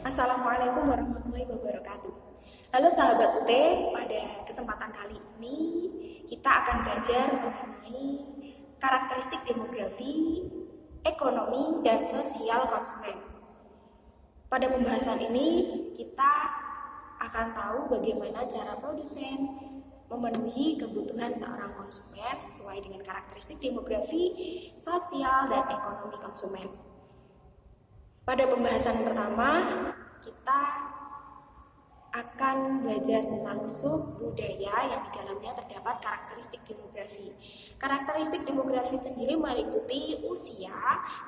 Assalamualaikum warahmatullahi wabarakatuh. Halo sahabat UT, pada kesempatan kali ini kita akan belajar mengenai karakteristik demografi, ekonomi, dan sosial konsumen. Pada pembahasan ini kita akan tahu bagaimana cara produsen memenuhi kebutuhan seorang konsumen sesuai dengan karakteristik demografi, sosial, dan ekonomi konsumen. Pada pembahasan pertama, kita akan belajar tentang subbudaya yang di dalamnya terdapat karakteristik demografi. Karakteristik demografi sendiri meliputi usia,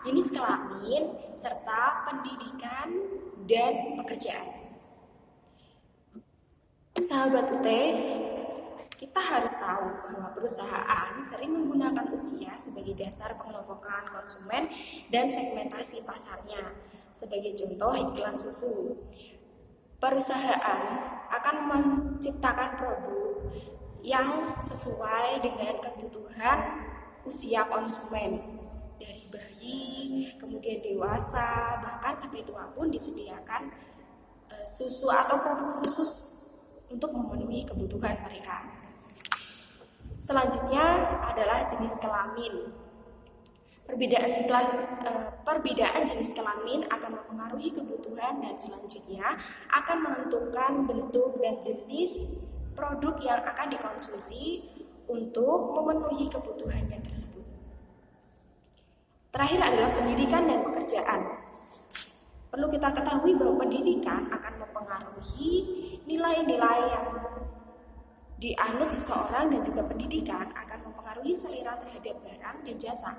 jenis kelamin, serta pendidikan dan pekerjaan. Sahabat UT, kita harus tahu bahwa perusahaan sering menggunakan usia sebagai dasar pengelompokan konsumen dan segmentasi pasarnya. Sebagai contoh, iklan susu. Perusahaan akan menciptakan produk yang sesuai dengan kebutuhan usia konsumen. Dari bayi, kemudian dewasa, bahkan sampai tua pun disediakan susu atau produk khusus untuk memenuhi kebutuhan mereka. Selanjutnya adalah jenis kelamin. Perbedaan jenis kelamin akan mempengaruhi kebutuhan dan selanjutnya akan menentukan bentuk dan jenis produk yang akan dikonsumsi untuk memenuhi kebutuhannya tersebut. Terakhir adalah pendidikan dan pekerjaan. Perlu kita ketahui bahwa pendidikan akan mempengaruhi nilai-nilai yang dianut seseorang dan juga pendidikan akan mempengaruhi selera terhadap barang dan jasa.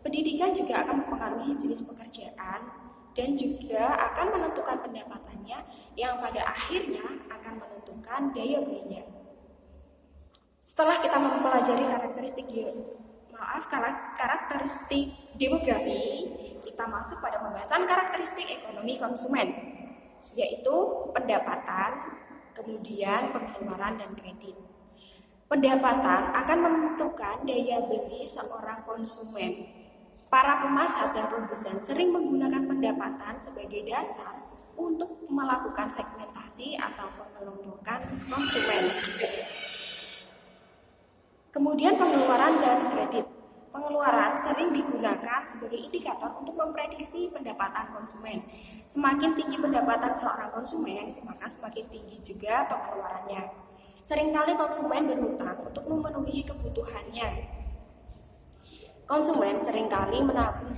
Pendidikan juga akan mempengaruhi jenis pekerjaan dan juga akan menentukan pendapatannya yang pada akhirnya akan menentukan daya belinya. Setelah kita mempelajari karakteristik demografi, kita masuk pada pembahasan karakteristik ekonomi konsumen, yaitu pendapatan, kemudian pengeluaran dan kredit. Pendapatan akan menentukan daya beli seorang konsumen. Para pemasar dan produsen sering menggunakan pendapatan sebagai dasar untuk melakukan segmentasi atau pengelompokan konsumen. Kemudian pengeluaran dan kredit. Pengeluaran sering digunakan sebagai indikator untuk memprediksi pendapatan konsumen. Semakin tinggi pendapatan seorang konsumen, maka semakin tinggi juga pengeluarannya. Seringkali konsumen berhutang untuk memenuhi kebutuhannya. Konsumen seringkali menabung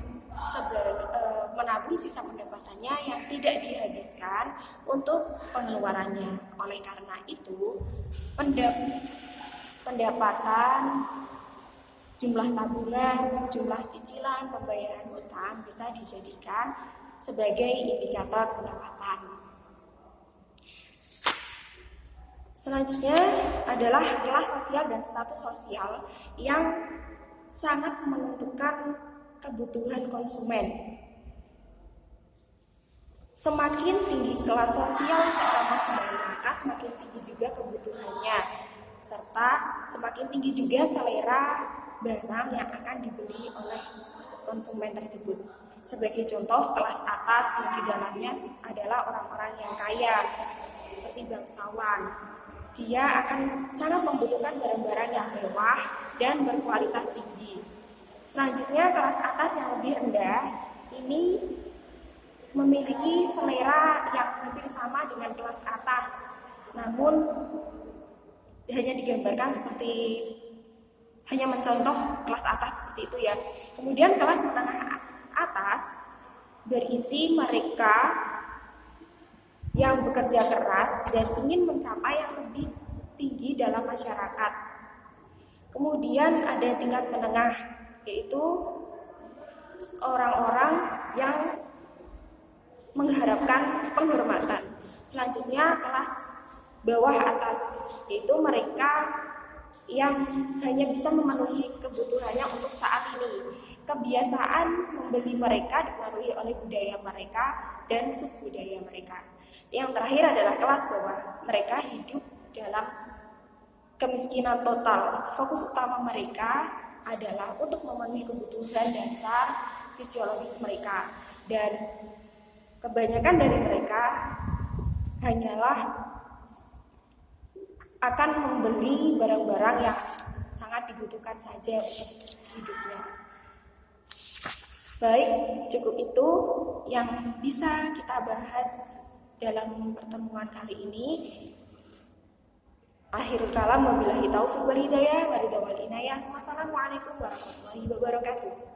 sisa pendapatannya yang tidak dihabiskan untuk pengeluarannya. Oleh karena itu, pendapatan, jumlah tabungan, jumlah cicilan, pembayaran hutang bisa dijadikan sebagai indikator pendapatan. Selanjutnya adalah kelas sosial dan status sosial yang sangat menentukan kebutuhan konsumen. Semakin tinggi kelas sosial seorang konsumen, maka semakin tinggi juga kebutuhannya, serta semakin tinggi juga selera barang yang akan dibeli oleh konsumen tersebut. Sebagai contoh, kelas atas yang di dalamnya adalah orang-orang yang kaya, seperti bangsawan. Dia akan sangat membutuhkan barang-barang yang mewah dan berkualitas tinggi. Selanjutnya, kelas atas yang lebih rendah ini memiliki selera yang hampir sama dengan kelas atas, namun hanya digambarkan hanya mencontoh kelas atas seperti itu ya. Kemudian kelas menengah atas berisi mereka yang bekerja keras dan ingin mencapai yang lebih tinggi dalam masyarakat. Kemudian ada tingkat menengah, yaitu orang-orang yang mengharapkan penghormatan. Selanjutnya kelas bawah atas, yaitu mereka yang hanya bisa memenuhi kebutuhannya untuk saat ini. Kebiasaan membeli mereka dipengaruhi oleh budaya mereka dan subbudaya mereka. Yang terakhir adalah kelas bawah. Mereka hidup dalam kemiskinan total. Fokus utama mereka adalah untuk memenuhi kebutuhan dasar fisiologis mereka. Dan kebanyakan dari mereka hanyalah akan membeli barang-barang yang sangat dibutuhkan saja untuk hidupnya. Baik, cukup itu yang bisa kita bahas dalam pertemuan kali ini. Akhirul kalam, wabillahi taufiq wal hidayah, waridha wal inayah. Wassalamualaikum warahmatullahi wabarakatuh.